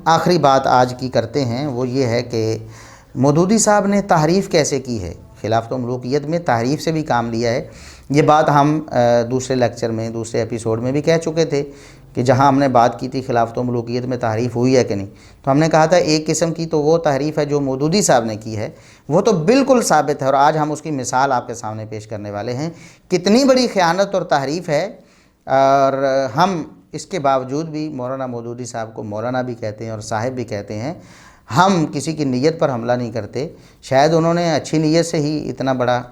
آخری بات آج کی کرتے ہیں، وہ یہ ہے کہ مودودی صاحب نے تحریف کیسے کی ہے۔ خلافت ملوکیت میں تحریف سے بھی کام لیا ہے۔ یہ بات ہم دوسرے لیکچر میں، دوسرے ایپیسوڈ میں بھی کہہ چکے تھے کہ جہاں ہم نے بات کی تھی خلافت ملوکیت میں تحریف ہوئی ہے کہ نہیں، تو ہم نے کہا تھا ایک قسم کی تو وہ تحریف ہے جو مودودی صاحب نے کی ہے، وہ تو بالکل ثابت ہے، اور آج ہم اس کی مثال آپ کے سامنے پیش کرنے والے ہیں۔ کتنی بڑی خیانت اور تحریف ہے، اور ہم اس کے باوجود بھی مولانا مودودی صاحب کو مولانا بھی کہتے ہیں اور صاحب بھی کہتے ہیں۔ ہم کسی کی نیت پر حملہ نہیں کرتے، شاید انہوں نے اچھی نیت سے ہی اتنا بڑا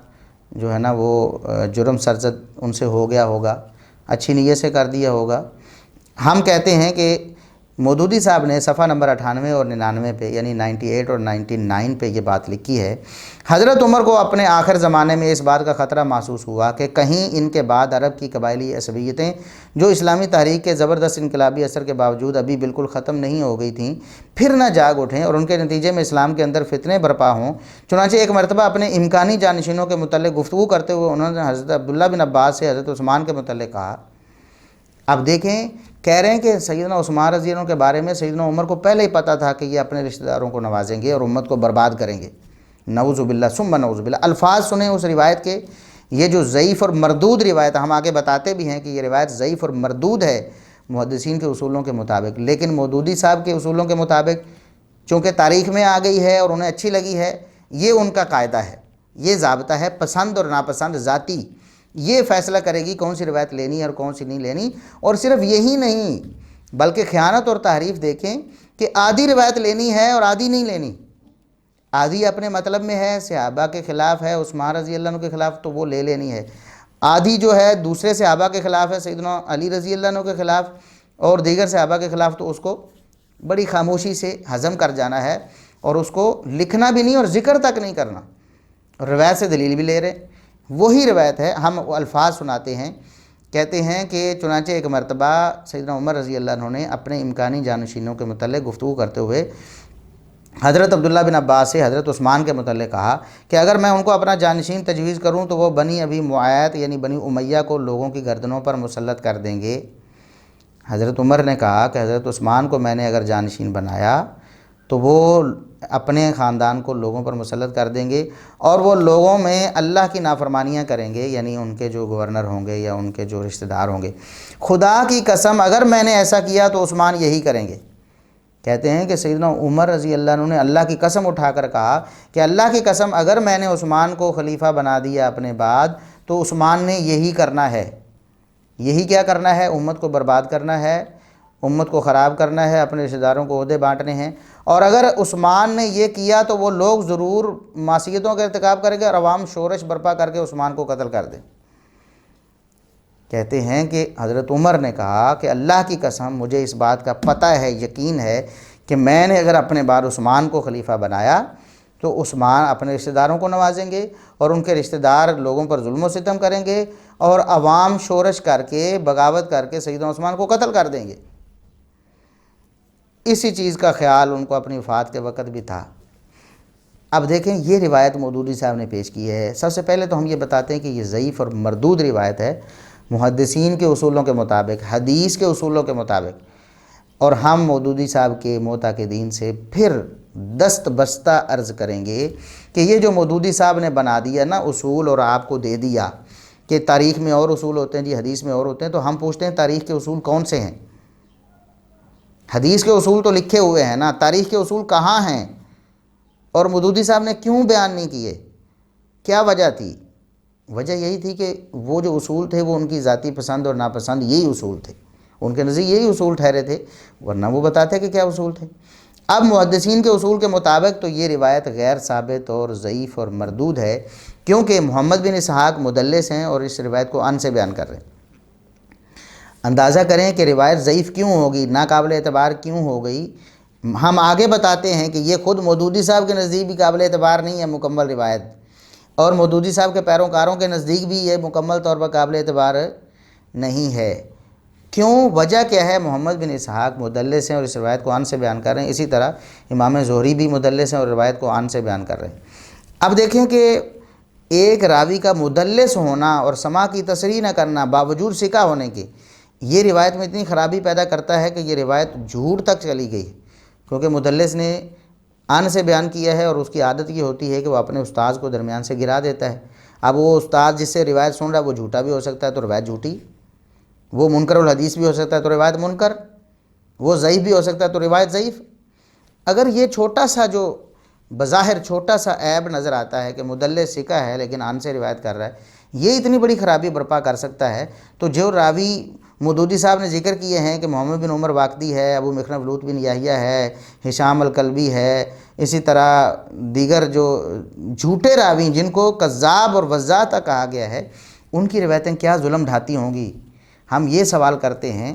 جو ہے نا وہ جرم سرزد ان سے ہو گیا ہوگا، اچھی نیت سے کر دیا ہوگا۔ ہم کہتے ہیں کہ مودودی صاحب نے صفحہ نمبر 98 اور 99 پہ، یعنی 98 اور 99 پہ یہ بات لکھی ہے، حضرت عمر کو اپنے آخر زمانے میں اس بات کا خطرہ محسوس ہوا کہ کہیں ان کے بعد عرب کی قبائلی عصبیتیں جو اسلامی تحریک کے زبردست انقلابی اثر کے باوجود ابھی بالکل ختم نہیں ہو گئی تھیں، پھر نہ جاگ اٹھیں اور ان کے نتیجے میں اسلام کے اندر فتنے برپا ہوں۔ چنانچہ ایک مرتبہ اپنے امکانی جانشینوں کے متعلق گفتگو کرتے ہوئے انہوں نے حضرت عبداللہ بن عباس سے حضرت عثمان کے متعلق کہا۔ اب دیکھیں، کہہ رہے ہیں کہ سیدنا عثمان رضی اللہ عنہ کے بارے میں سیدنا عمر کو پہلے ہی پتہ تھا کہ یہ اپنے رشتہ داروں کو نوازیں گے اور امت کو برباد کریں گے، نعوذ باللہ ثم نعوذ باللہ۔ الفاظ سنیں اس روایت کے، یہ جو ضعیف اور مردود روایت، ہم آگے بتاتے بھی ہیں کہ یہ روایت ضعیف اور مردود ہے محدثین کے اصولوں کے مطابق، لیکن مودودی صاحب کے اصولوں کے مطابق چونکہ تاریخ میں آ گئی ہے اور انہیں اچھی لگی ہے، یہ ان کا قاعدہ ہے، یہ ضابطہ ہے، پسند اور ناپسند ذاتی یہ فیصلہ کرے گی کون سی روایت لینی اور کون سی نہیں لینی۔ اور صرف یہی نہیں بلکہ خیانت اور تحریف دیکھیں کہ آدھی روایت لینی ہے اور آدھی نہیں لینی، آدھی اپنے مطلب میں ہے، صحابہ کے خلاف ہے، عثمان رضی اللہ عنہ کے خلاف، تو وہ لے لینی ہے، آدھی جو ہے دوسرے صحابہ کے خلاف ہے، سیدنا علی رضی اللہ عنہ کے خلاف اور دیگر صحابہ کے خلاف، تو اس کو بڑی خاموشی سے ہضم کر جانا ہے اور اس کو لکھنا بھی نہیں اور ذکر تک نہیں کرنا، اور روایت سے دلیل بھی لے رہے۔ وہی روایت ہے، ہم الفاظ سناتے ہیں، کہتے ہیں کہ چنانچہ ایک مرتبہ سیدنا عمر رضی اللہ عنہ نے اپنے امکانی جانشینوں کے متعلق گفتگو کرتے ہوئے حضرت عبداللہ بن عباس سے حضرت عثمان کے متعلق کہا کہ اگر میں ان کو اپنا جانشین تجویز کروں تو وہ بنی ابی معیط یعنی بنی امیہ کو لوگوں کی گردنوں پر مسلط کر دیں گے۔ حضرت عمر نے کہا کہ حضرت عثمان کو میں نے اگر جانشین بنایا تو وہ اپنے خاندان کو لوگوں پر مسلط کر دیں گے اور وہ لوگوں میں اللہ کی نافرمانیاں کریں گے، یعنی ان کے جو گورنر ہوں گے یا ان کے جو رشتہ دار ہوں گے۔ خدا کی قسم اگر میں نے ایسا کیا تو عثمان یہی کریں گے۔ کہتے ہیں کہ سیدنا عمر رضی اللہ عنہ نے اللہ کی قسم اٹھا کر کہا کہ اللہ کی قسم اگر میں نے عثمان کو خلیفہ بنا دیا اپنے بعد تو عثمان نے یہی کرنا ہے۔ یہی کیا کرنا ہے؟ امت کو برباد کرنا ہے، امت کو خراب کرنا ہے، اپنے رشتہ داروں کو عہدے بانٹنے ہیں، اور اگر عثمان نے یہ کیا تو وہ لوگ ضرور معصیتوں کا ارتکاب کریں گے اور عوام شورش برپا کر کے عثمان کو قتل کر دیں۔ کہتے ہیں کہ حضرت عمر نے کہا کہ اللہ کی قسم مجھے اس بات کا پتہ ہے، یقین ہے کہ میں نے اگر اپنے بعد عثمان کو خلیفہ بنایا تو عثمان اپنے رشتہ داروں کو نوازیں گے اور ان کے رشتہ دار لوگوں پر ظلم و ستم کریں گے اور عوام شورش کر کے بغاوت کر کے سیدنا عثمان کو قتل کر دیں گے۔ اسی چیز کا خیال ان کو اپنی وفات کے وقت بھی تھا۔ اب دیکھیں یہ روایت مودودی صاحب نے پیش کی ہے۔ سب سے پہلے تو ہم یہ بتاتے ہیں کہ یہ ضعیف اور مردود روایت ہے محدثین کے اصولوں کے مطابق، حدیث کے اصولوں کے مطابق، اور ہم مودودی صاحب کے معتقدین سے پھر دست بستہ عرض کریں گے کہ یہ جو مودودی صاحب نے بنا دیا نا اصول اور آپ کو دے دیا کہ تاریخ میں اور اصول ہوتے ہیں جی، حدیث میں اور ہوتے ہیں، تو ہم پوچھتے ہیں تاریخ کے اصول کون سے ہیں؟ حدیث کے اصول تو لکھے ہوئے ہیں نا، تاریخ کے اصول کہاں ہیں؟ اور مودودی صاحب نے کیوں بیان نہیں کیے؟ کیا وجہ تھی؟ وجہ یہی تھی کہ وہ جو اصول تھے وہ ان کی ذاتی پسند اور ناپسند یہی اصول تھے، ان کے نزدیک یہی اصول ٹھہرے تھے، ورنہ وہ بتاتے کہ کیا اصول تھے۔ اب محدثین کے اصول کے مطابق تو یہ روایت غیر ثابت اور ضعیف اور مردود ہے، کیونکہ محمد بن اسحاق مدلس ہیں اور اس روایت کو ان سے بیان کر رہے ہیں۔ اندازہ کریں کہ روایت ضعیف کیوں ہوگی، ناقابل اعتبار کیوں ہو گئی۔ ہم آگے بتاتے ہیں کہ یہ خود مودودی صاحب کے نزدیک بھی قابل اعتبار نہیں ہے مکمل روایت، اور مودودی صاحب کے پیروکاروں کے نزدیک بھی یہ مکمل طور پر قابل اعتبار نہیں ہے۔ کیوں؟ وجہ کیا ہے؟ محمد بن اسحاق مدلس ہیں اور اس روایت کو ان سے بیان کر رہے ہیں، اسی طرح امام زہری بھی مدلس ہیں اور روایت کو ان سے بیان کر رہے ہیں۔ اب دیکھیں کہ ایک راوی کا مدلس ہونا اور سماع کی تصریح نہ کرنا باوجود ثقہ ہونے کے، یہ روایت میں اتنی خرابی پیدا کرتا ہے کہ یہ روایت جھوٹ تک چلی گئی، کیونکہ مدلس نے ان سے بیان کیا ہے اور اس کی عادت یہ ہوتی ہے کہ وہ اپنے استاذ کو درمیان سے گرا دیتا ہے۔ اب وہ استاذ جس سے روایت سن رہا ہے وہ جھوٹا بھی ہو سکتا ہے تو روایت جھوٹی، وہ منکر الحدیث بھی ہو سکتا ہے تو روایت منکر، وہ ضعیف بھی ہو سکتا ہے تو روایت ضعیف۔ اگر یہ چھوٹا سا جو بظاہر چھوٹا سا عیب نظر آتا ہے کہ مدلس ثقہ ہے لیکن ان سے روایت کر رہا ہے، یہ اتنی بڑی خرابی برپا کر سکتا ہے، تو جو راوی مودودی صاحب نے ذکر کیے ہیں کہ محمد بن عمر واقدی ہے، ابو مخنف لوط بن یحییٰ ہے، ہشام الکلبی ہے، اسی طرح دیگر جو جھوٹے راوی جن کو کذاب اور وضاع تک کہا گیا ہے، ان کی روایتیں کیا ظلم ڈھاتی ہوں گی؟ ہم یہ سوال کرتے ہیں۔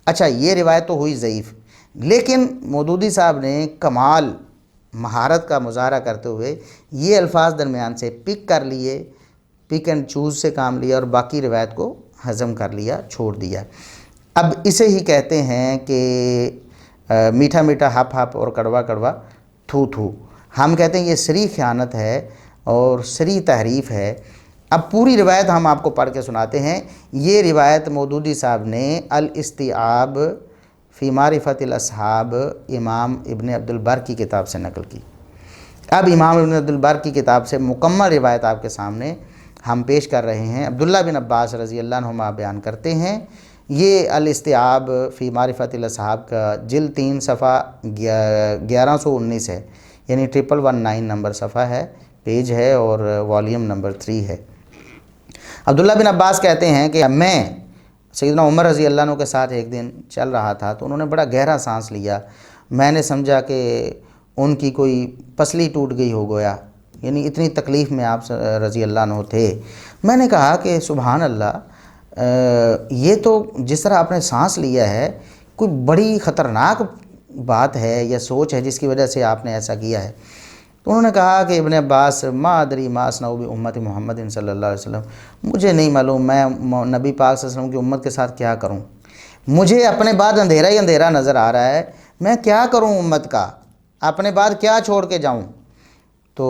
اچھا، یہ روایت تو ہوئی ضعیف، لیکن مودودی صاحب نے کمال مہارت کا مظاہرہ کرتے ہوئے یہ الفاظ درمیان سے پک کر لیے، پک اینڈ چوز سے کام لیا اور باقی روایت کو ہضم کر لیا، چھوڑ دیا۔ اب اسے ہی کہتے ہیں کہ میٹھا میٹھا ہپ ہپ اور کڑوا کڑوا تھو تھو۔ ہم کہتے ہیں یہ صریح خیانت ہے اور صریح تحریف ہے۔ اب پوری روایت ہم آپ کو پڑھ کے سناتے ہیں۔ یہ روایت مودودی صاحب نے الاستیعاب فی معرفت الاصحاب امام ابن عبد البر کی کتاب سے نقل کی۔ اب امام ابن عبد البر کی کتاب سے مکمل روایت آپ کے سامنے ہم پیش کر رہے ہیں۔ عبداللہ بن عباس رضی اللہ عنہما بیان کرتے ہیں، یہ الاستیعاب فی معرفت الاصحاب کا جلد 3 صفحہ 1119 ہے، یعنی 1119 نمبر صفحہ ہے، پیج ہے، اور والیوم نمبر 3 ہے۔ عبداللہ بن عباس کہتے ہیں کہ میں سیدنا عمر رضی اللہ عنہ کے ساتھ ایک دن چل رہا تھا تو انہوں نے بڑا گہرا سانس لیا، میں نے سمجھا کہ ان کی کوئی پسلی ٹوٹ گئی ہو گیا، یعنی اتنی تکلیف میں آپ رضی اللہ عنہ تھے۔ میں نے کہا کہ سبحان اللہ، یہ تو جس طرح آپ نے سانس لیا ہے کوئی بڑی خطرناک بات ہے یا سوچ ہے جس کی وجہ سے آپ نے ایسا کیا ہے۔ تو انہوں نے کہا کہ ابن عباس ما ادری ما اصنع بامت محمد صلی اللہ علیہ وسلم، مجھے نہیں معلوم میں نبی پاک صلی اللہ علیہ وسلم کی امت کے ساتھ کیا کروں، مجھے اپنے بعد اندھیرا ہی اندھیرا نظر آ رہا ہے، میں کیا کروں امت کا، اپنے بعد کیا چھوڑ کے جاؤں۔ تو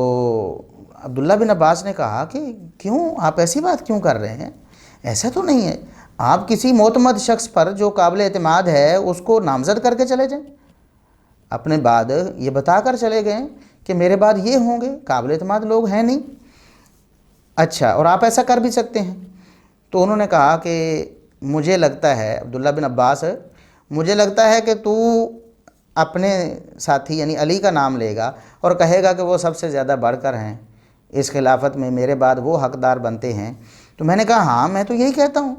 عبداللہ بن عباس نے کہا کہ کیوں آپ ایسی بات کیوں کر رہے ہیں، ایسا تو نہیں ہے، آپ کسی معتمد شخص پر جو قابل اعتماد ہے اس کو نامزد کر کے چلے جائیں، اپنے بعد یہ بتا کر چلے گئے کہ میرے بعد یہ ہوں گے، قابل اعتماد لوگ ہیں نہیں۔ اچھا، اور آپ ایسا کر بھی سکتے ہیں۔ تو انہوں نے کہا کہ مجھے لگتا ہے، عبداللہ بن عباس، مجھے لگتا ہے کہ تو اپنے ساتھی یعنی علی کا نام لے گا اور کہے گا کہ وہ سب سے زیادہ بڑھ کر ہیں اس خلافت میں، میرے بعد وہ حقدار بنتے ہیں۔ تو میں نے کہا ہاں میں تو یہی کہتا ہوں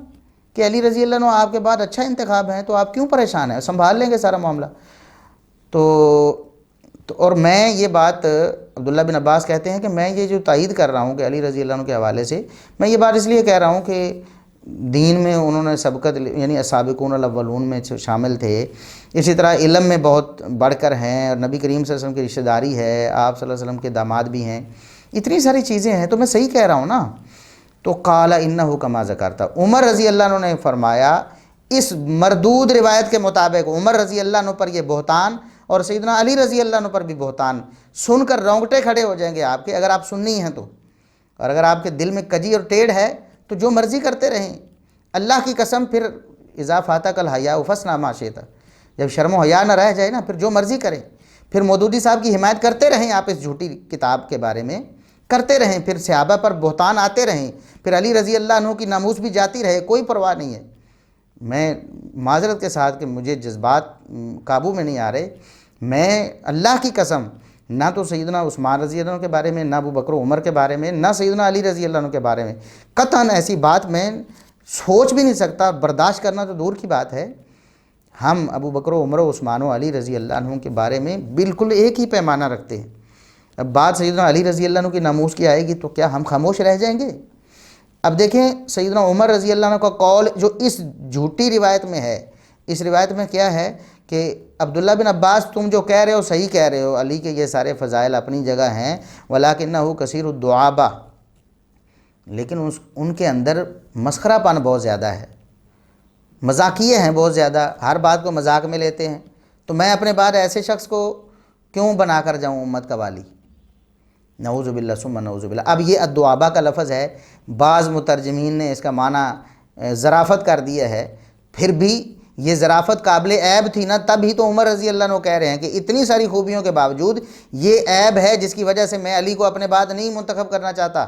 کہ علی رضی اللہ عنہ آپ کے بعد اچھا انتخاب ہے، تو آپ کیوں پریشان ہیں، سنبھال لیں گے سارا معاملہ۔ تو اور میں یہ بات، عبداللہ بن عباس کہتے ہیں کہ میں یہ جو تائید کر رہا ہوں کہ علی رضی اللہ عنہ کے حوالے سے، میں یہ بات اس لیے کہہ رہا ہوں کہ دین میں انہوں نے سبقت یعنی السابقون الاولون میں شامل تھے، اسی طرح علم میں بہت بڑھ کر ہیں، اور نبی کریم صلی اللہ علیہ وسلم کی رشتہ داری ہے، آپ صلی اللہ علیہ وسلم کے داماد بھی ہیں، اتنی ساری چیزیں ہیں، تو میں صحیح کہہ رہا ہوں نا۔ تو قال انہ کما ذکرتا، عمر رضی اللہ عنہ نے فرمایا اس مردود روایت کے مطابق عمر رضی اللہ عنہ پر یہ بہتان اور سیدنا علی رضی اللہ عنہ پر بھی بہتان سن کر رونگٹے کھڑے ہو جائیں گے آپ کے، اگر آپ سنی ہیں تو، اور اگر آپ کے دل میں کجی اور ٹیڑھ ہے تو جو مرضی کرتے رہیں، اللہ کی قسم پھر اذا فاتک الحیاء فاصنع ما شئت، جب شرم و حیا نہ رہ جائے نا، پھر جو مرضی کریں، پھر مودودی صاحب کی حمایت کرتے رہیں آپ اس جھوٹی کتاب کے بارے میں، کرتے رہیں، پھر صحابہ پر بہتان آتے رہیں، پھر علی رضی اللہ عنہ کی ناموس بھی جاتی رہے، کوئی پرواہ نہیں ہے۔ میں معذرت کے ساتھ کہ مجھے جذبات قابو میں نہیں آ رہے، میں اللہ کی قسم نہ تو سیدنا عثمان رضی اللہ عنہ کے بارے میں، نہ ابو بکر و عمر کے بارے میں، نہ سیدنا علی رضی اللہ عنہ کے بارے میں قطعاً ایسی بات میں سوچ بھی نہیں سکتا، برداشت کرنا تو دور کی بات ہے۔ ہم ابو بکر و عمر و عثمان و علی رضی اللہ عنہ کے بارے میں بالکل ایک ہی پیمانہ رکھتے ہیں۔ اب بات سیدنا علی رضی اللہ عنہ کی ناموس کی آئے گی تو کیا ہم خاموش رہ جائیں گے؟ اب دیکھیں سیدنا عمر رضی اللہ عنہ کا قول جو اس جھوٹی روایت میں ہے، اس روایت میں کیا ہے کہ عبداللہ بن عباس تم جو کہہ رہے ہو صحیح کہہ رہے ہو، علی کے یہ سارے فضائل اپنی جگہ ہیں، وَلَٰكِنَّهُ كَثِيرُ الدُّعَابَةِ، لیکن ان کے اندر مسخرہ پن بہت زیادہ ہے، مذاقیے ہیں بہت زیادہ، ہر بات کو مذاق میں لیتے ہیں، تو میں اپنے بعد ایسے شخص کو کیوں بنا کر جاؤں امت کا والی؟ نعوذ باللہ ثم نعوذ باللہ۔ اب یہ الدعابہ کا لفظ ہے، بعض مترجمین نے اس کا معنی ظرافت کر دیا ہے، پھر بھی یہ ظرافت قابل عیب تھی نا، تب ہی تو عمر رضی اللہ عنہ کہہ رہے ہیں کہ اتنی ساری خوبیوں کے باوجود یہ عیب ہے جس کی وجہ سے میں علی کو اپنے بعد نہیں منتخب کرنا چاہتا۔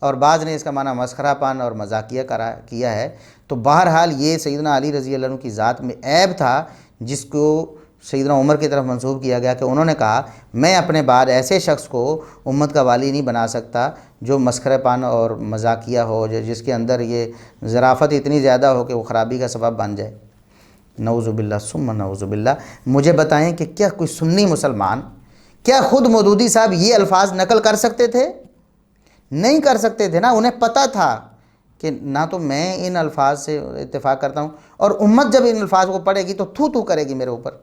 اور بعض نے اس کا معنی مسخرہ پن اور مذاقیہ کیا ہے۔ تو بہرحال یہ سیدنا علی رضی اللہ عنہ کی ذات میں عیب تھا جس کو سیدنا عمر کی طرف منسوب کیا گیا کہ انہوں نے کہا میں اپنے بعد ایسے شخص کو امت کا والی نہیں بنا سکتا جو مسخرہ پن اور مذاقیہ ہو، جس کے اندر یہ ظرافت اتنی زیادہ ہو کہ وہ خرابی کا سبب بن جائے۔ نعوذ باللہ ثم نعوذ باللہ۔ مجھے بتائیں کہ کیا کوئی سنی مسلمان، کیا خود مودودی صاحب یہ الفاظ نقل کر سکتے تھے؟ نہیں کر سکتے تھے نا۔ انہیں پتہ تھا کہ نہ تو میں ان الفاظ سے اتفاق کرتا ہوں، اور امت جب ان الفاظ کو پڑھے گی تو تھو کرے گی میرے اوپر،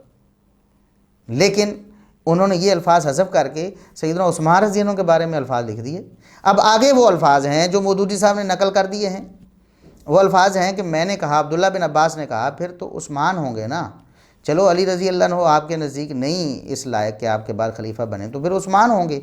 لیکن انہوں نے یہ الفاظ حذف کر کے سیدنا عثمان رضی اللہ عنہ کے بارے میں الفاظ لکھ دیے۔ اب آگے وہ الفاظ ہیں جو مودودی صاحب نے نقل کر دیے ہیں، وہ الفاظ ہیں کہ میں نے کہا، عبداللہ بن عباس نے کہا پھر تو عثمان ہوں گے نا، چلو علی رضی اللہ عنہ آپ کے نزدیک نہیں اس لائق کہ آپ کے بعد خلیفہ بنے تو پھر عثمان ہوں گے۔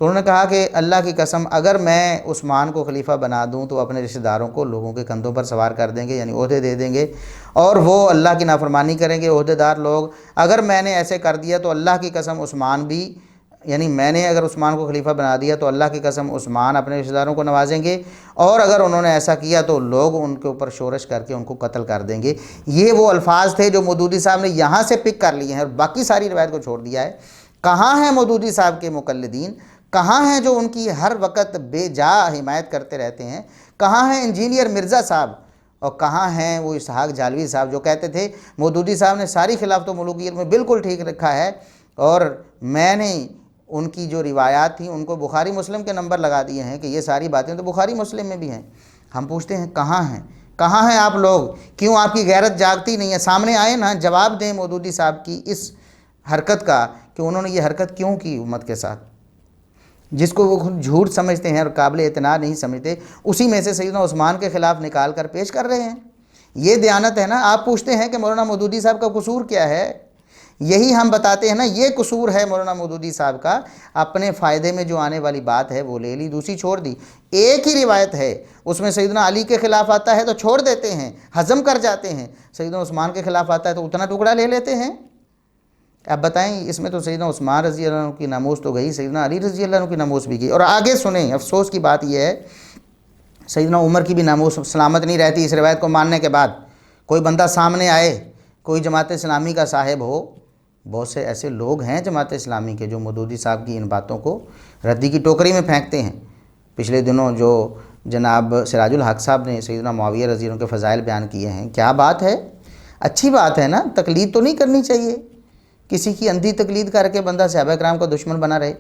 تو انہوں نے کہا کہ اللہ کی قسم اگر میں عثمان کو خلیفہ بنا دوں تو اپنے رشتہ داروں کو لوگوں کے کندھوں پر سوار کر دیں گے، یعنی عہدے دے دیں گے، اور وہ اللہ کی نافرمانی کریں گے عہدے دار لوگ۔ اگر میں نے ایسے کر دیا تو اللہ کی قسم عثمان بھی، یعنی میں نے اگر عثمان کو خلیفہ بنا دیا تو اللہ کی قسم عثمان اپنے رشتہ داروں کو نوازیں گے، اور اگر انہوں نے ایسا کیا تو لوگ ان کے اوپر شورش کر کے ان کو قتل کر دیں گے۔ یہ وہ الفاظ تھے جو مودودی صاحب نے یہاں سے پک کر لیے ہیں اور باقی ساری روایت کو چھوڑ دیا ہے۔ کہاں ہیں مودودی صاحب کے مقلدین؟ کہاں ہیں جو ان کی ہر وقت بے جا حمایت کرتے رہتے ہیں؟ کہاں ہیں انجینئر مرزا صاحب؟ اور کہاں ہیں وہ اسحاق جالوی صاحب جو کہتے تھے مودودی صاحب نے ساری خلافت و ملوکیت میں بالکل ٹھیک رکھا ہے، اور میں نے ان کی جو روایات تھیں ان کو بخاری مسلم کے نمبر لگا دیے ہیں کہ یہ ساری باتیں تو بخاری مسلم میں بھی ہیں۔ ہم پوچھتے ہیں کہاں ہیں؟ کہاں ہیں آپ لوگ؟ کیوں آپ کی غیرت جاگتی نہیں ہے؟ سامنے آئے نا، جواب دیں مودودی صاحب کی اس حرکت کا کہ انہوں نے یہ حرکت کیوں کی امت کے ساتھ، جس کو وہ خود جھوٹ سمجھتے ہیں اور قابل اعتماد نہیں سمجھتے، اسی میں سے سیدنا عثمان کے خلاف نکال کر پیش کر رہے ہیں۔ یہ دیانت ہے نا۔ آپ پوچھتے ہیں کہ مولانا مودودی صاحب کا قصور کیا ہے؟ یہی ہم بتاتے ہیں نا، یہ قصور ہے مولانا مودودی صاحب کا، اپنے فائدے میں جو آنے والی بات ہے وہ لے لی، دوسری چھوڑ دی۔ ایک ہی روایت ہے، اس میں سیدنا علی کے خلاف آتا ہے تو چھوڑ دیتے ہیں، ہضم کر جاتے ہیں، سیدنا عثمان کے خلاف آتا ہے تو اتنا ٹکڑا لے لیتے ہیں۔ اب بتائیں، اس میں تو سیدنا عثمان رضی اللہ عنہ کی ناموس تو گئی، سیدنا علی رضی اللہ عنہ کی ناموس بھی گئی۔ اور آگے سنیں، افسوس کی بات یہ ہے سیدنا عمر کی بھی ناموس سلامت نہیں رہتی اس روایت کو ماننے کے بعد۔ کوئی بندہ سامنے آئے، کوئی جماعت اسلامی کا صاحب ہو، بہت سے ایسے لوگ ہیں جماعت اسلامی کے جو مودودی صاحب کی ان باتوں کو ردی کی ٹوکری میں پھینکتے ہیں۔ پچھلے دنوں جو جناب سراج الحق صاحب نے سیدنا معاویہ رضی اللہ عنہ کے فضائل بیان کیے ہیں، کیا بات ہے، اچھی بات ہے نا، تقلید تو نہیں کرنی چاہیے، کسی کی اندھی تقلید کر کے بندہ صحابہ کرام کا دشمن بنا رہے۔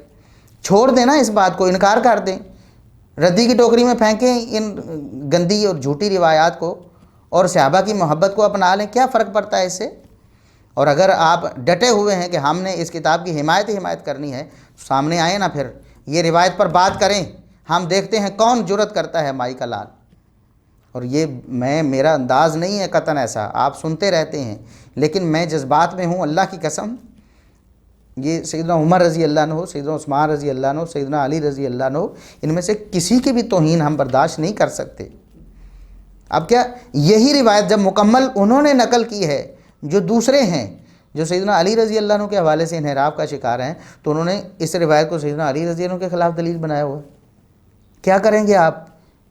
چھوڑ دیں نا اس بات کو، انکار کر دیں، ردی کی ٹوکری میں پھینکیں ان گندی اور جھوٹی روایات کو، اور صحابہ کی محبت کو اپنا لیں، کیا فرق پڑتا ہے اس سے؟ اور اگر آپ ڈٹے ہوئے ہیں کہ ہم نے اس کتاب کی حمایت کرنی ہے، سامنے آئیں نا، پھر یہ روایت پر بات کریں، ہم دیکھتے ہیں کون جرأت کرتا ہے مائی کا لال۔ اور یہ میرا انداز نہیں ہے قطعاً ایسا، آپ سنتے رہتے ہیں، لیکن میں جذبات میں ہوں، اللہ کی قسم۔ یہ سیدنا عمر رضی اللہ عنہ، سیدنا عثمان رضی اللہ عنہ، سیدنا علی رضی اللہ عنہ، ان میں سے کسی کی بھی توہین ہم برداشت نہیں کر سکتے۔ اب کیا یہی روایت جب مکمل انہوں نے نقل کی ہے، جو دوسرے ہیں جو سیدنا علی رضی اللہ عنہ کے حوالے سے انحراف کا شکار ہیں، تو انہوں نے اس روایت کو سیدنا علی رضی اللہ عنہ کے خلاف دلیل بنایا ہوا ہے۔ کیا کریں گے آپ؟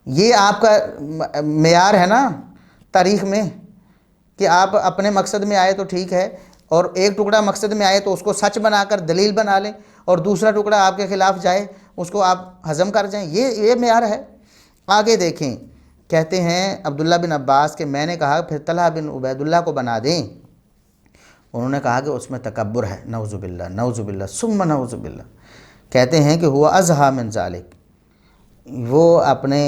یہ آپ کا معیار ہے نا تاریخ میں کہ آپ اپنے مقصد میں آئے تو ٹھیک ہے، اور ایک ٹکڑا مقصد میں آئے تو اس کو سچ بنا کر دلیل بنا لیں، اور دوسرا ٹکڑا آپ کے خلاف جائے اس کو آپ ہضم کر جائیں، یہ معیار ہے۔ آگے دیکھیں، کہتے ہیں عبداللہ بن عباس کہ میں نے کہا پھر طلحہ بن عبید اللہ کو بنا دیں، انہوں نے کہا کہ اس میں تکبر ہے، نعوذ باللہ نعوذ باللہ ثم نعوذ باللہ۔ کہتے ہیں کہ ہوا ازہا من ذالک، وہ اپنے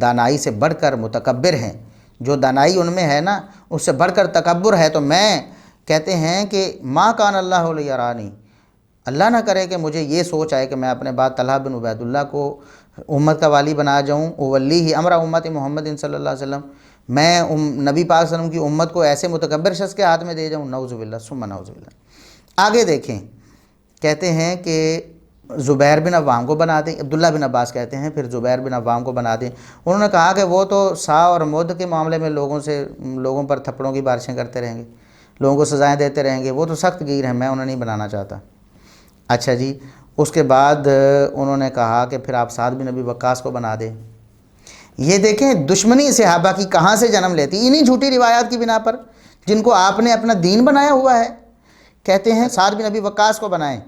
دانائی سے بڑھ کر متکبر ہیں، جو دانائی ان میں ہے نا اس سے بڑھ کر تکبر ہے۔ تو میں کہتے ہیں کہ ما کان اللہ لیرانی، اللہ نہ کرے کہ مجھے یہ سوچ آئے کہ میں اپنے بعد طلحہ بن عبید اللہ کو امت کا والی بنا جاؤں، اولیہ امر امت محمد صلی اللہ علیہ وسلم، میں نبی پاک صلی اللہ علیہ وسلم کی امت کو ایسے متکبر شخص کے ہاتھ میں دے جاؤں، نعوذ باللہ ثم نعوذ باللہ۔ آگے دیکھیں، کہتے ہیں کہ زبیر بن عوام کو بنا دیں، عبداللہ بن عباس کہتے ہیں، پھر زبیر بن عوام کو بنا دیں۔ انہوں نے کہا کہ وہ تو سا اور مد کے معاملے میں لوگوں پر تھپڑوں کی بارشیں کرتے رہیں گے، لوگوں کو سزائیں دیتے رہیں گے، وہ تو سخت گیر ہیں، میں انہیں نہیں بنانا چاہتا۔ اچھا جی، اس کے بعد انہوں نے کہا کہ پھر آپ سعد بن ابی وقاص کو بنا دیں۔ یہ دیکھیں دشمنی صحابہ کی کہاں سے جنم لیتی، انہی جھوٹی روایات کی بنا پر جن کو آپ نے اپنا دین بنایا ہوا ہے۔ کہتے ہیں سعد بن ابی وقاص کو بنائیں،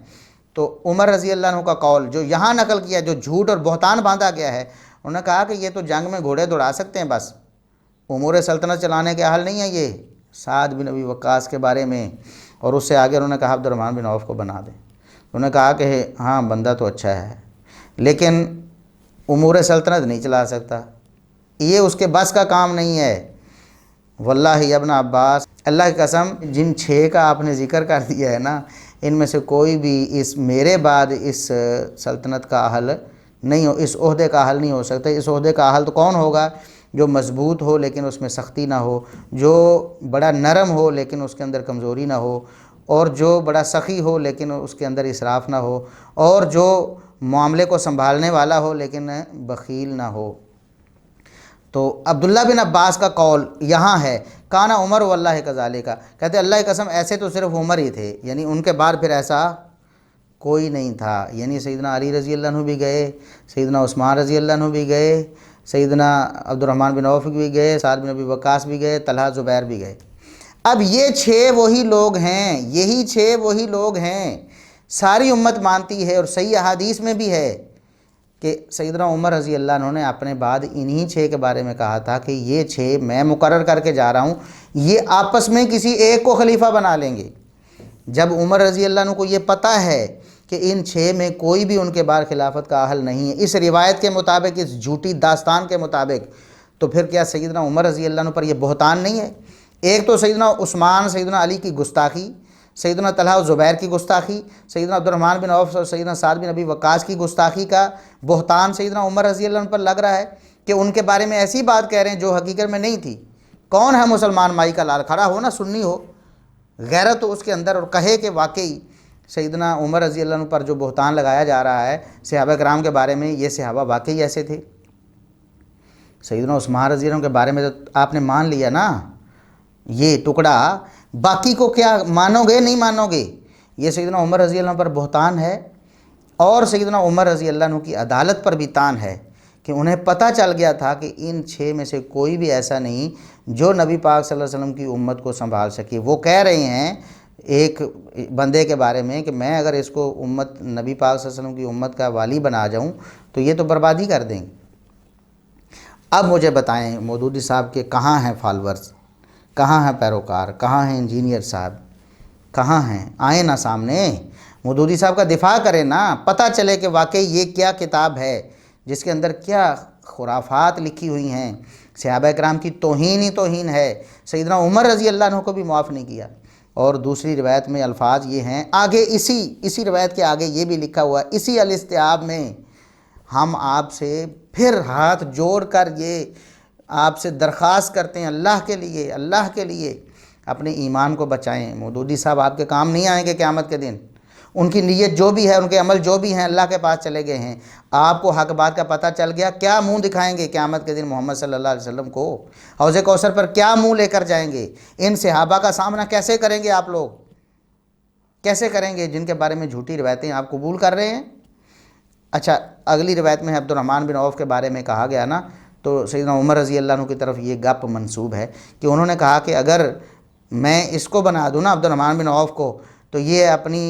تو عمر رضی اللہ عنہ کا قول جو یہاں نقل کیا، جو جھوٹ اور بہتان باندھا گیا ہے، انہوں نے کہا کہ یہ تو جنگ میں گھوڑے دوڑا سکتے ہیں، بس امور سلطنت چلانے کے اہل نہیں ہے یہ، سعد بن ابی وقاص کے بارے میں۔ اور اس سے آگے انہوں نے کہا عبد الرحمن بن عوف کو بنا دیں۔ انہوں نے کہا کہ ہاں بندہ تو اچھا ہے لیکن امور سلطنت نہیں چلا سکتا، یہ اس کے بس کا کام نہیں ہے۔ واللہ ابن عباس، اللہ کی قسم، جن 6 کا آپ نے ذکر کر دیا ہے نا، ان میں سے کوئی بھی اس میرے بعد اس سلطنت کا اہل نہیں ہو، اس عہدے کا اہل نہیں ہو سکتا۔ اس عہدے کا اہل تو کون ہوگا؟ جو مضبوط ہو لیکن اس میں سختی نہ ہو، جو بڑا نرم ہو لیکن اس کے اندر کمزوری نہ ہو، اور جو بڑا سخی ہو لیکن اس کے اندر اسراف نہ ہو، اور جو معاملے کو سنبھالنے والا ہو لیکن بخیل نہ ہو۔ تو عبداللہ بن عباس کا قول یہاں ہے، کانا عمر واللہ کذالک، کہتے اللہ کی قسم ایسے تو صرف عمر ہی تھے، یعنی ان کے بعد پھر ایسا کوئی نہیں تھا۔ یعنی سیدنا علی رضی اللہ عنہ بھی گئے، سیدنا عثمان رضی اللہ عنہ بھی گئے، سیدنا عبد الرحمن بن عوف بھی گئے، سعد بن ابی وقاص بھی گئے، طلحہ زبیر بھی گئے۔ اب یہ 6 وہی لوگ ہیں، یہی 6 وہی لوگ ہیں، ساری امت مانتی ہے اور صحیح احادیث میں بھی ہے کہ سیدنا عمر رضی اللہ عنہ نے اپنے بعد انہی 6 کے بارے میں کہا تھا کہ یہ 6 میں مقرر کر کے جا رہا ہوں، یہ آپس میں کسی ایک کو خلیفہ بنا لیں گے۔ جب عمر رضی اللہ عنہ کو یہ پتہ ہے کہ ان 6 میں کوئی بھی ان کے بعد خلافت کا اہل نہیں ہے، اس روایت کے مطابق، اس جھوٹی داستان کے مطابق، تو پھر کیا سیدنا عمر رضی اللہ عنہ پر یہ بہتان نہیں ہے؟ ایک تو سیدنا عثمان، سیدنا علی کی گستاخی، سیدنا طلحہ و زبیر کی گستاخی، سیدنا عبد الرحمن بن عوف اور سیدنا سعد بن ابی وقاص کی گستاخی کا بہتان سیدنا عمر رضی اللہ عنہ پر لگ رہا ہے کہ ان کے بارے میں ایسی بات کہہ رہے ہیں جو حقیقت میں نہیں تھی۔ کون ہے مسلمان مائی کا لال، کھڑا ہو نا، سنی ہو، غیرت تو اس کے اندر، اور کہے کہ واقعی سیدنا عمر رضی اللہ عنہ پر جو بہتان لگایا جا رہا ہے صحابہ کرام کے بارے میں، یہ صحابہ واقعی ایسے تھے۔ سیدنا عثمان رضی اللہ عنہ کے بارے میں تو آپ نے مان لیا نا یہ ٹکڑا، باقی کو کیا مانو گے نہیں مانو گے؟ یہ سیدنا عمر رضی اللہ عنہ پر بہتان ہے، اور سیدنا عمر رضی اللہ عنہ کی عدالت پر بھی تان ہے کہ انہیں پتہ چل گیا تھا کہ ان 6 میں سے کوئی بھی ایسا نہیں جو نبی پاک صلی اللہ علیہ وسلم کی امت کو سنبھال سکے۔ وہ کہہ رہے ہیں ایک بندے کے بارے میں کہ میں اگر اس کو امت نبی پاک صلی اللہ علیہ وسلم کی امت کا والی بنا جاؤں تو یہ تو بربادی کر دیں گے۔ اب مجھے بتائیں مودودی صاحب کے کہاں ہیں فالورز، کہاں ہیں پیروکار، کہاں ہیں انجینئر صاحب، کہاں ہیں؟ آئیں نا سامنے، مودودی صاحب کا دفاع کریں نا، پتہ چلے کہ واقعی یہ کیا کتاب ہے جس کے اندر کیا خرافات لکھی ہوئی ہیں، صحابہ کرام کی توہین ہی توہین ہے، سیدنا عمر رضی اللہ عنہ کو بھی معاف نہیں کیا۔ اور دوسری روایت میں الفاظ یہ ہیں، آگے اسی روایت کے آگے یہ بھی لکھا ہوا ہے، اسی الاستیاب میں ہم آپ سے پھر ہاتھ جوڑ کر یہ آپ سے درخواست کرتے ہیں، اللہ کے لیے اپنے ایمان کو بچائیں۔ مودودی صاحب آپ کے کام نہیں آئیں گے قیامت کے دن، ان کی نیت جو بھی ہے، ان کے عمل جو بھی ہیں، اللہ کے پاس چلے گئے ہیں۔ آپ کو حق بات کا پتہ چل گیا، کیا منہ دکھائیں گے قیامت کے دن محمد صلی اللہ علیہ وسلم کو؟ حوض کوثر پر کیا منہ لے کر جائیں گے؟ ان صحابہ کا سامنا کیسے کریں گے آپ لوگ؟ کیسے کریں گے جن کے بارے میں جھوٹی روایتیں آپ قبول کر رہے ہیں؟ اچھا، اگلی روایت میں عبد الرحمن بن عوف کے بارے میں کہا گیا نا، تو سیدنا عمر رضی اللہ عنہ کی طرف یہ گپ منسوب ہے کہ انہوں نے کہا کہ اگر میں اس کو بنا دوں نا عبد الرحمن بن عوف کو، تو یہ اپنی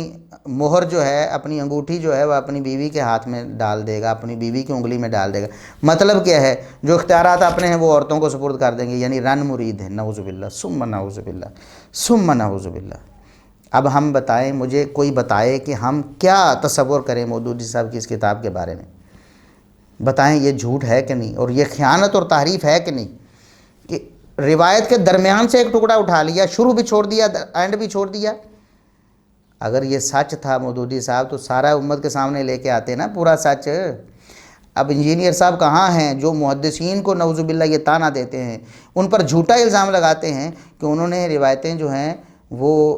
مہر جو ہے، اپنی انگوٹھی جو ہے وہ اپنی بیوی کے ہاتھ میں ڈال دے گا، اپنی بیوی کی انگلی میں ڈال دے گا۔ مطلب کیا ہے؟ جو اختیارات اپنے ہیں وہ عورتوں کو سپرد کر دیں گے، یعنی رن مرید ہے، نعوذ باللہ ثم نعوذ باللہ ثم نعوذ باللہ۔ اب ہم بتائیں، مجھے کوئی بتائے کہ ہم کیا تصور کریں مودودی صاحب کی اس کتاب کے بارے میں؟ بتائیں یہ جھوٹ ہے کہ نہیں، اور یہ خیانت اور تحریف ہے کہ نہیں؟ کہ روایت کے درمیان سے ایک ٹکڑا اٹھا لیا، شروع بھی چھوڑ دیا، اینڈ بھی چھوڑ دیا۔ اگر یہ سچ تھا مودودی صاحب تو سارا امت کے سامنے لے کے آتے نا پورا سچ۔ اب انجینئر صاحب کہاں ہیں جو محدثین کو نعوذ باللہ یہ طعنہ دیتے ہیں، ان پر جھوٹا الزام لگاتے ہیں کہ انہوں نے روایتیں جو ہیں وہ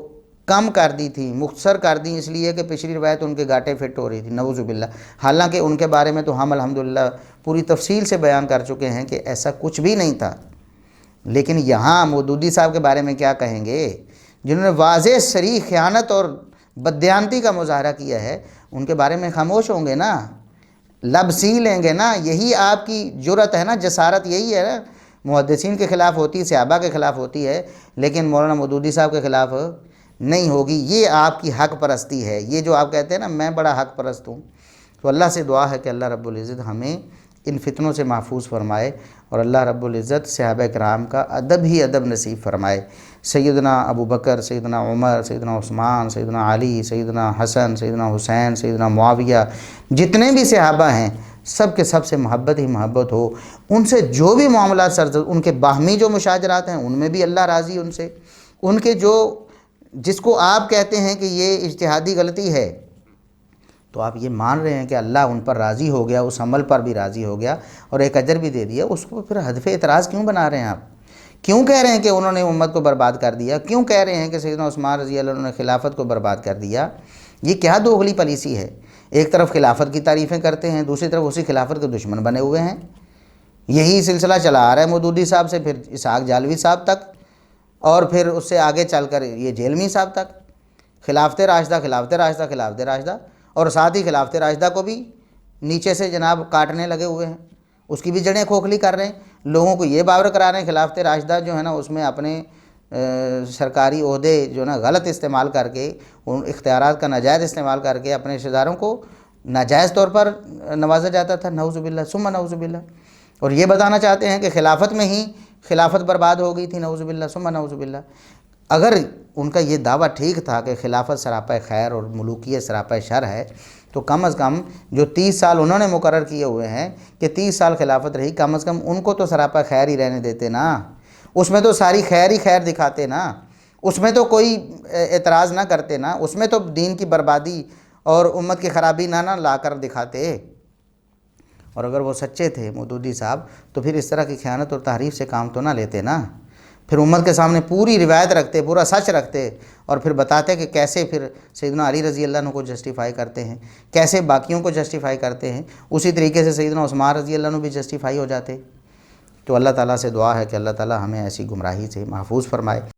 کم کر دی تھی، مختصر کر دی، اس لیے کہ پچھلی روایت ان کے گاٹے فٹ ہو رہی تھی، نعوذ باللہ۔ حالانکہ ان کے بارے میں تو ہم الحمدللہ پوری تفصیل سے بیان کر چکے ہیں کہ ایسا کچھ بھی نہیں تھا۔ لیکن یہاں مودودی صاحب کے بارے میں کیا کہیں گے؟ جنہوں نے واضح صریح خیانت اور بددیانتی کا مظاہرہ کیا ہے، ان کے بارے میں خاموش ہوں گے نا، لب سی لیں گے نا۔ یہی آپ کی جرأت ہے نا، جسارت یہی ہے نا۔ محدثین کے خلاف ہوتی ہے، صحابہ کے خلاف ہوتی ہے، لیکن مولانا مودودی صاحب کے خلاف نہیں ہوگی۔ یہ آپ کی حق پرستی ہے۔ یہ جو آپ کہتے ہیں نا میں بڑا حق پرست ہوں، تو اللہ سے دعا ہے کہ اللہ رب العزت ہمیں ان فتنوں سے محفوظ فرمائے، اور اللہ رب العزت صحابہ کرام کا ادب ہی ادب نصیب فرمائے۔ سیدنا ابو بکر، سیدنا عمر، سیدنا عثمان، سیدنا علی، سیدنا حسن، سیدنا حسین، سیدنا معاویہ، جتنے بھی صحابہ ہیں سب کے سب سے محبت ہی محبت ہو۔ ان سے جو بھی معاملات ان کے باہمی جو مشاجرات ہیں ان میں بھی اللہ راضی ان سے۔ ان کے جس کو آپ کہتے ہیں کہ یہ اجتہادی غلطی ہے، تو آپ یہ مان رہے ہیں کہ اللہ ان پر راضی ہو گیا، اس عمل پر بھی راضی ہو گیا اور ایک اجر بھی دے دیا، اس کو پھر ہدف اعتراض کیوں بنا رہے ہیں آپ؟ کیوں کہہ رہے ہیں کہ انہوں نے امت کو برباد کر دیا؟ کیوں کہہ رہے ہیں کہ سیدنا عثمان رضی اللہ عنہ نے خلافت کو برباد کر دیا؟ یہ کیا دوغلی پالیسی ہے؟ ایک طرف خلافت کی تعریفیں کرتے ہیں، دوسری طرف اسی خلافت کے دشمن بنے ہوئے ہیں۔ یہی سلسلہ چلا آ رہا ہے مودودی صاحب سے، پھر اسحاق جالوی صاحب تک، اور پھر اس سے آگے چل کر یہ جیلمی صاحب تک۔ خلافت راشدہ، خلافت راشدہ، خلافت راشدہ، اور ساتھ ہی خلافت راشدہ کو بھی نیچے سے جناب کاٹنے لگے ہوئے ہیں، اس کی بھی جڑیں کھوکھلی کر رہے ہیں، لوگوں کو یہ باور کرا رہے ہیں خلافت راشدہ جو ہے نا اس میں اپنے سرکاری عہدے جو نا غلط استعمال کر کے، ان اختیارات کا ناجائز استعمال کر کے اپنے رشتہ داروں کو ناجائز طور پر نوازا جاتا تھا، نعوذ باللہ ثم نعوذ باللہ۔ اور یہ بتانا چاہتے ہیں کہ خلافت میں ہی خلافت برباد ہو گئی تھی، نعوذ باللہ ثم نعوذ باللہ۔ اگر ان کا یہ دعویٰ ٹھیک تھا کہ خلافت سراپا خیر اور ملوکیت سراپا شر ہے، تو کم از کم جو 30 سال انہوں نے مقرر کیے ہوئے ہیں کہ 30 سال خلافت رہی، کم از کم ان کو تو سراپا خیر ہی رہنے دیتے نا، اس میں تو ساری خیر ہی خیر دکھاتے نا، اس میں تو کوئی اعتراض نہ کرتے نا، اس میں تو دین کی بربادی اور امت کی خرابی نہ لا کر دکھاتے۔ اور اگر وہ سچے تھے مودودی صاحب تو پھر اس طرح کی خیانت اور تحریف سے کام تو نہ لیتے نا، پھر امت کے سامنے پوری روایت رکھتے، پورا سچ رکھتے، اور پھر بتاتے کہ کیسے پھر سیدنا علی رضی اللہ عنہ کو جسٹیفائی کرتے ہیں، کیسے باقیوں کو جسٹیفائی کرتے ہیں، اسی طریقے سے سیدنا عثمان رضی اللہ عنہ بھی جسٹیفائی ہو جاتے۔ تو اللہ تعالیٰ سے دعا ہے کہ اللہ تعالیٰ ہمیں ایسی گمراہی سے محفوظ فرمائے۔